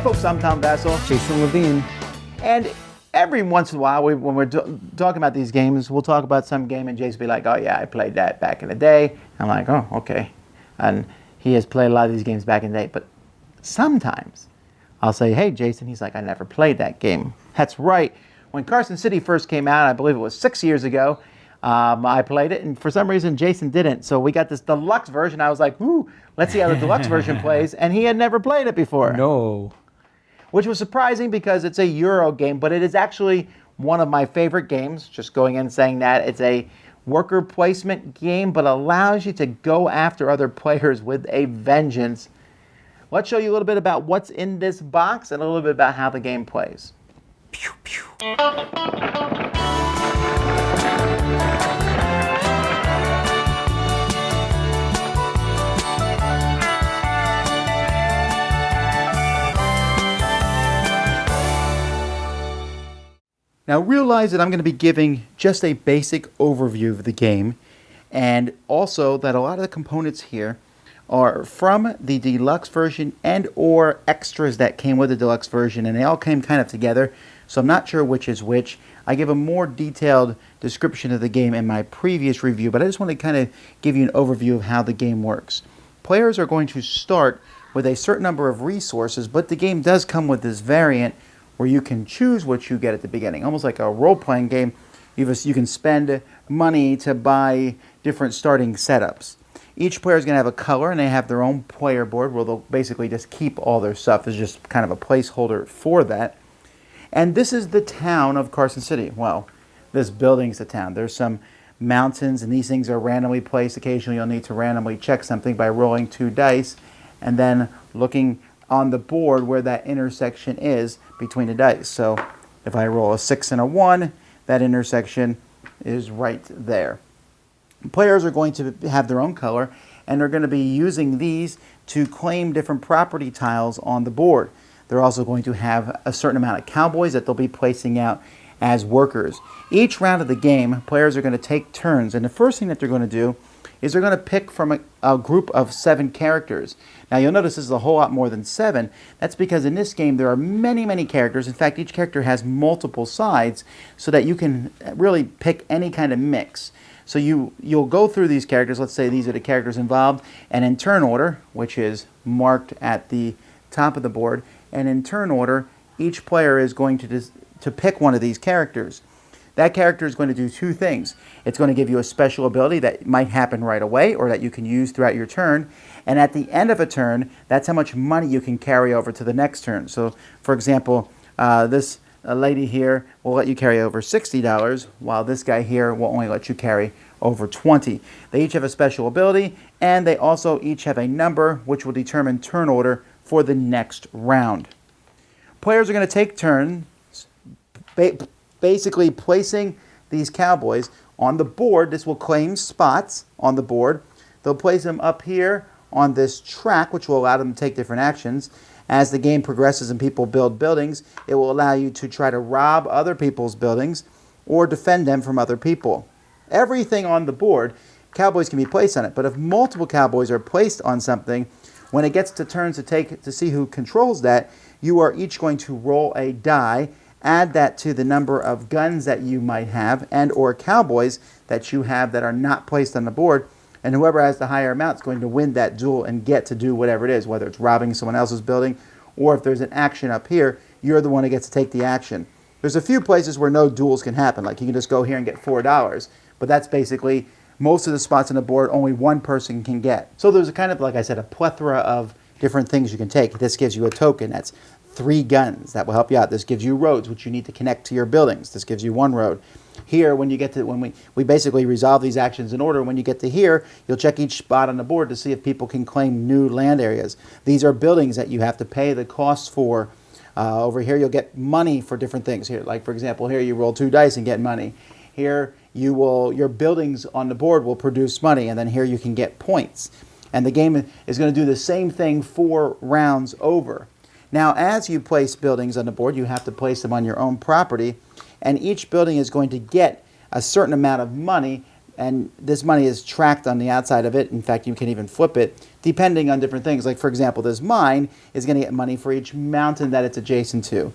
folks, I'm Tom Vassell. Jason Levine. And every once in a while, when we're talking about these games, we'll talk about some game and Jason will be like, oh yeah, I played that back in the day. I'm like, oh, okay. And he has played a lot of these games back in the day. But sometimes I'll say, hey, Jason. He's like, I never played that game. That's right. When Carson City first came out, I believe it was 6 years ago, I played it, and for some reason Jason didn't. So we got this deluxe version. I was like, "Ooh, let's see how the deluxe version plays." And he had never played it before. No. Which was surprising because it's a Euro game, but it is actually one of my favorite games. Just going in and saying that. It's a worker placement game, but allows you to go after other players with a vengeance. Let's show you a little bit about what's in this box and a little bit about how the game plays. Pew, pew. Now realize that I'm going to be giving just a basic overview of the game, and also that a lot of the components here are from the deluxe version and or extras that came with the deluxe version, and they all came kind of together, so I'm not sure which is which. I give a more detailed description of the game in my previous review, but I just want to kind of give you an overview of how the game works. Players are going to start with a certain number of resources, but the game does come with this variant where you can choose what you get at the beginning. Almost like a role-playing game, you can spend money to buy different starting setups. Each player is going to have a color, and they have their own player board where they'll basically just keep all their stuff as just kind of a placeholder for that. And this is the town of Carson City. Well, this building's the town. There's some mountains, and these things are randomly placed. Occasionally you'll need to randomly check something by rolling 2 dice and then looking on the board where that intersection is between the dice. So if I roll a 6 and a 1, that intersection is right there. Players are going to have their own color, and they're going to be using these to claim different property tiles on the board. They're also going to have a certain amount of cowboys that they'll be placing out as workers. Each round of the game, players are going to take turns, and the first thing that they're going to do is they're going to pick from a group of 7 characters. Now you'll notice this is a whole lot more than 7. That's because in this game there are many, many characters. In fact, each character has multiple sides so that you can really pick any kind of mix. So you'll go through these characters. Let's say these are the characters involved, and in turn order, which is marked at the top of the board, and in turn order, each player is going to pick one of these characters. That character is going to do 2 things. It's going to give you a special ability that might happen right away or that you can use throughout your turn. And at the end of a turn, that's how much money you can carry over to the next turn. So, for example, this lady here will let you carry over $60, while this guy here will only let you carry over $20. They each have a special ability, and they also each have a number which will determine turn order for the next round. Players are going to take turns basically placing these cowboys on the board. This will claim spots on the board. They'll place them up here on this track, which will allow them to take different actions. As the game progresses and people build buildings, it will allow you to try to rob other people's buildings or defend them from other people. Everything on the board, cowboys can be placed on it, but if multiple cowboys are placed on something, when it gets to turns to see who controls that, you are each going to roll a die, add that to the number of guns that you might have and or cowboys that you have that are not placed on the board, and whoever has the higher amount is going to win that duel and get to do whatever it is, whether it's robbing someone else's building or if there's an action up here, you're the one who gets to take the action. There's a few places where no duels can happen, like you can just go here and get $4, but that's basically most of the spots on the board only one person can get. So there's a kind of, like I said, a plethora of different things you can take. This gives you a token. That's 3 guns. That will help you out. This gives you roads, which you need to connect to your buildings. This gives you 1 road. Here, when we basically resolve these actions in order, when you get to here, you'll check each spot on the board to see if people can claim new land areas. These are buildings that you have to pay the costs for. Over here, you'll get money for different things. Here, like for example, here you roll 2 dice and get money. Here, your buildings on the board will produce money, and then here you can get points. And the game is going to do the same thing 4 rounds over. Now, as you place buildings on the board, you have to place them on your own property, and each building is going to get a certain amount of money and this money is tracked on the outside of it. In fact, you can even flip it depending on different things. Like, for example, this mine is going to get money for each mountain that it's adjacent to.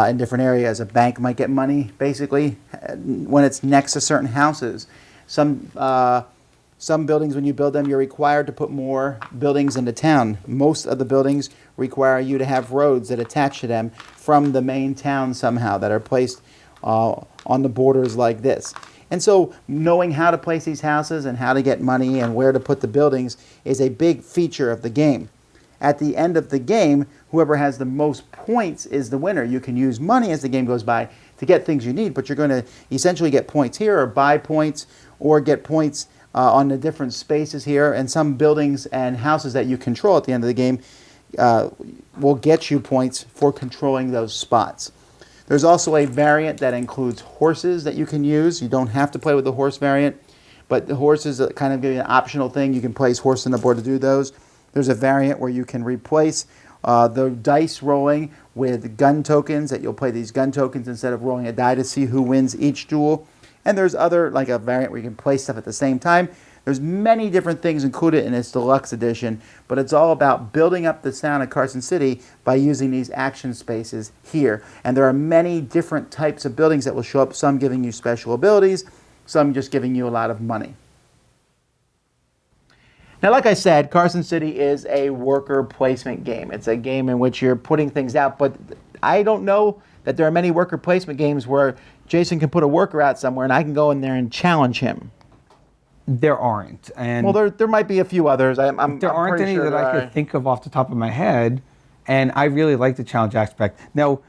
In different areas, a bank might get money, basically, when it's next to certain houses. Some buildings, when you build them, you're required to put more buildings into town. Most of the buildings require you to have roads that attach to them from the main town somehow, that are placed on the borders like this. And so knowing how to place these houses and how to get money and where to put the buildings is a big feature of the game. At the end of the game, whoever has the most points is the winner. You can use money as the game goes by to get things you need, but you're going to essentially get points here, or buy points, or get points on the different spaces here. And some buildings and houses that you control at the end of the game will get you points for controlling those spots. There's also a variant that includes horses that you can use. You don't have to play with the horse variant, but the horses kind of give you an optional thing. You can place horse on the board to do those. There's a variant where you can replace the dice rolling with gun tokens, that you'll play these gun tokens instead of rolling a die to see who wins each duel. And there's other, like a variant where you can play stuff at the same time. There's many different things included in this deluxe edition, but it's all about building up the town of Carson City by using these action spaces here. And there are many different types of buildings that will show up, some giving you special abilities, some just giving you a lot of money. Now, like I said, Carson City is a worker placement game. It's a game in which you're putting things out, but I don't know that there are many worker placement games where Jason can put a worker out somewhere and I can go in there and challenge him. There aren't. And well, there might be a few others. There aren't any that I could think of off the top of my head, and I really like the challenge aspect. Now,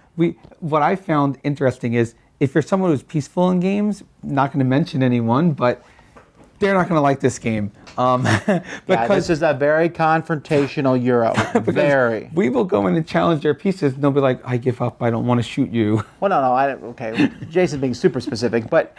what I found interesting is, if you're someone who's peaceful in games, not going to mention anyone, but they're not going to like this game. Because this is a very confrontational Euro. Very. We will go in and challenge their pieces, and they'll be like, I give up, I don't want to shoot you. Well, no, okay. Jason's being super specific, but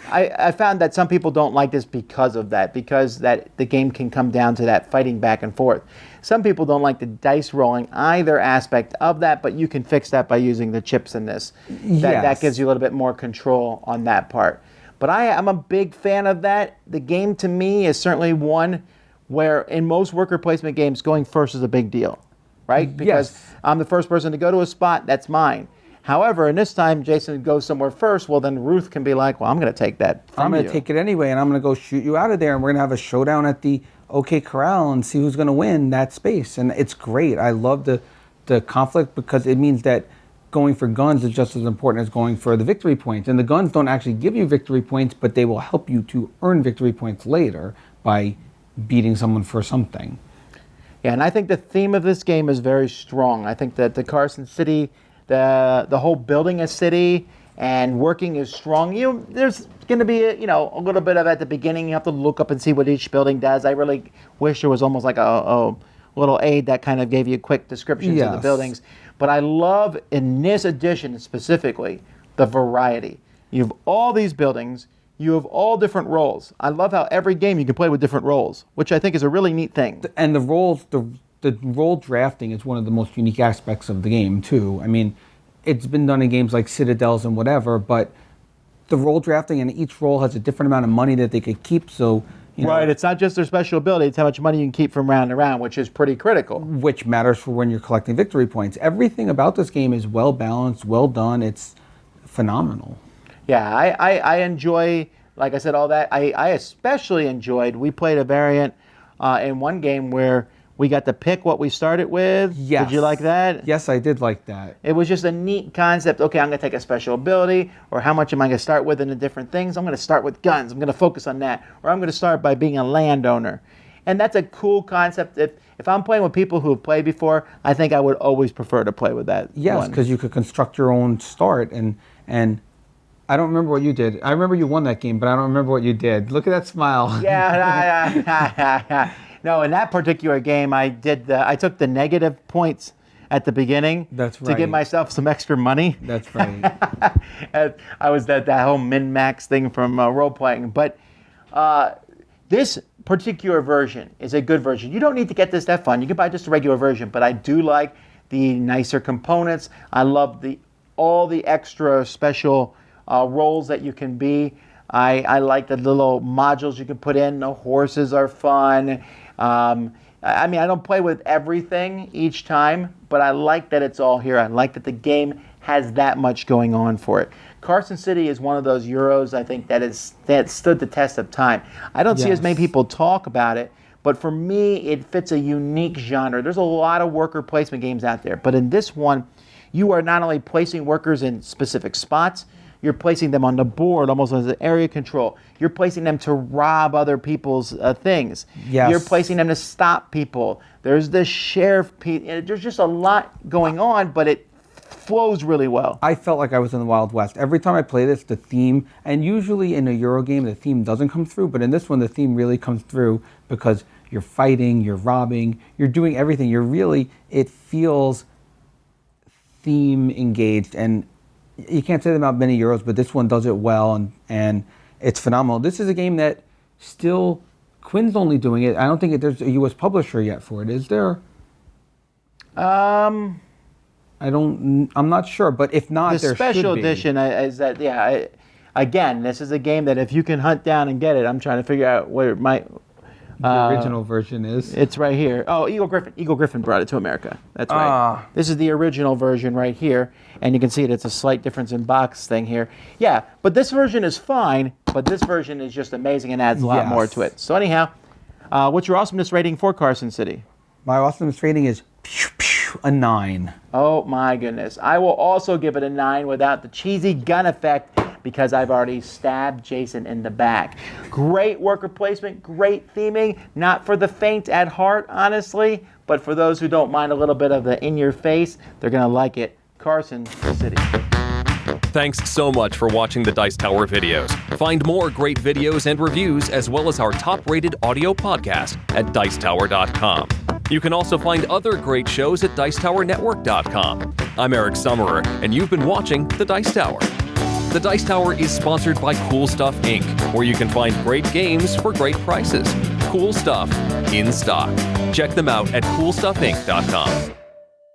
I found that some people don't like this because of that, because that the game can come down to that fighting back and forth. Some people don't like the dice rolling either aspect of that, but you can fix that by using the chips in this. That gives you a little bit more control on that part. But I'm a big fan of that. The game to me is certainly one where in most worker placement games, going first is a big deal, right? Because I'm the first person to go to a spot, that's mine. However, in this time, Jason goes somewhere first. Well, then Ruth can be like, well, I'm going to take that from you. I'm going to take it anyway, and I'm going to go shoot you out of there, and we're going to have a showdown at the OK Corral and see who's going to win that space. And it's great. I love the conflict, because it means that going for guns is just as important as going for the victory points. And the guns don't actually give you victory points, but they will help you to earn victory points later by beating someone for something. Yeah, and I think the theme of this game is very strong. I think that the Carson City, the whole building a city and working is strong. There's going to be a little bit of at the beginning. You have to look up and see what each building does. I really wish there was almost like a little aid that kind of gave you quick descriptions of the buildings. But I love in this edition specifically the variety. You have all these buildings. You have all different roles. I love how every game you can play with different roles, which I think is a really neat thing. And the roles, the role drafting is one of the most unique aspects of the game, too. I mean, it's been done in games like Citadels and whatever, but the role drafting, and each role has a different amount of money that they could keep, so... Right, it's not just their special ability, it's how much money you can keep from round to round, which is pretty critical. Which matters for when you're collecting victory points. Everything about this game is well balanced, well done, it's phenomenal. Yeah, I enjoy, like I said, all that. I especially enjoyed, we played a variant in one game where we got to pick what we started with. Yes. Did you like that? Yes, I did like that. It was just a neat concept. Okay, I'm going to take a special ability, or how much am I going to start with in the different things? I'm going to start with guns. I'm going to focus on that. Or I'm going to start by being a landowner. And that's a cool concept. If I'm playing with people who have played before, I think I would always prefer to play with that. Yes, because you could construct your own start. And I don't remember what you did. I remember you won that game, but I don't remember what you did. Look at that smile. Yeah. No, in that particular game, I took the negative points at the beginning. That's right. To give myself some extra money. That's right. I was that whole min-max thing from role-playing. But this particular version is a good version. You don't need to get this that fun. You can buy just a regular version. But I do like the nicer components. I love all the extra special roles that you can be. I like the little modules you can put in. The horses are fun. I mean, I don't play with everything each time, but I like that it's all here. I like that the game has that much going on for it. Carson City is one of those Euros, I think, that stood the test of time. I don't see as many people talk about it, but for me, it fits a unique genre. There's a lot of worker placement games out there, but in this one, you are not only placing workers in specific spots, you're placing them on the board almost as an area control. You're placing them to rob other people's things. Yes. You're placing them to stop people. There's the sheriff. There's just a lot going on, but it flows really well. I felt like I was in the Wild West. Every time I play this, the theme, and usually in a Euro game, the theme doesn't come through, but in this one, the theme really comes through because you're fighting, you're robbing, you're doing everything. It feels theme engaged, and you can't say that about many Euros, but this one does it well, and it's phenomenal. This is a game that still, Quinn's only doing it. I don't think there's a U.S. publisher yet for it, is there? I'm not sure, but if not, there should be. The special edition is that, again, this is a game that if you can hunt down and get it, I'm trying to figure out where it might... The original version is. It's right here. Oh, Eagle Griffin. Eagle Griffin brought it to America. That's right. This is the original version right here, and you can see it's a slight difference in box thing here. Yeah, but this version is fine, but this version is just amazing and adds a lot more to it. So anyhow, what's your awesomeness rating for Carson City? My awesomeness rating is a 9. Oh my goodness. I will also give it a 9 without the cheesy gun effect, because I've already stabbed Jason in the back. Great worker placement, great theming, not for the faint at heart, honestly, but for those who don't mind a little bit of the in-your-face, they're going to like it. Carson City. Thanks so much for watching the Dice Tower videos. Find more great videos and reviews, as well as our top-rated audio podcast at Dicetower.com. You can also find other great shows at DicetowerNetwork.com. I'm Eric Summerer, and you've been watching The Dice Tower. The Dice Tower is sponsored by Cool Stuff Inc., where you can find great games for great prices. Cool stuff in stock. Check them out at CoolStuffInc.com.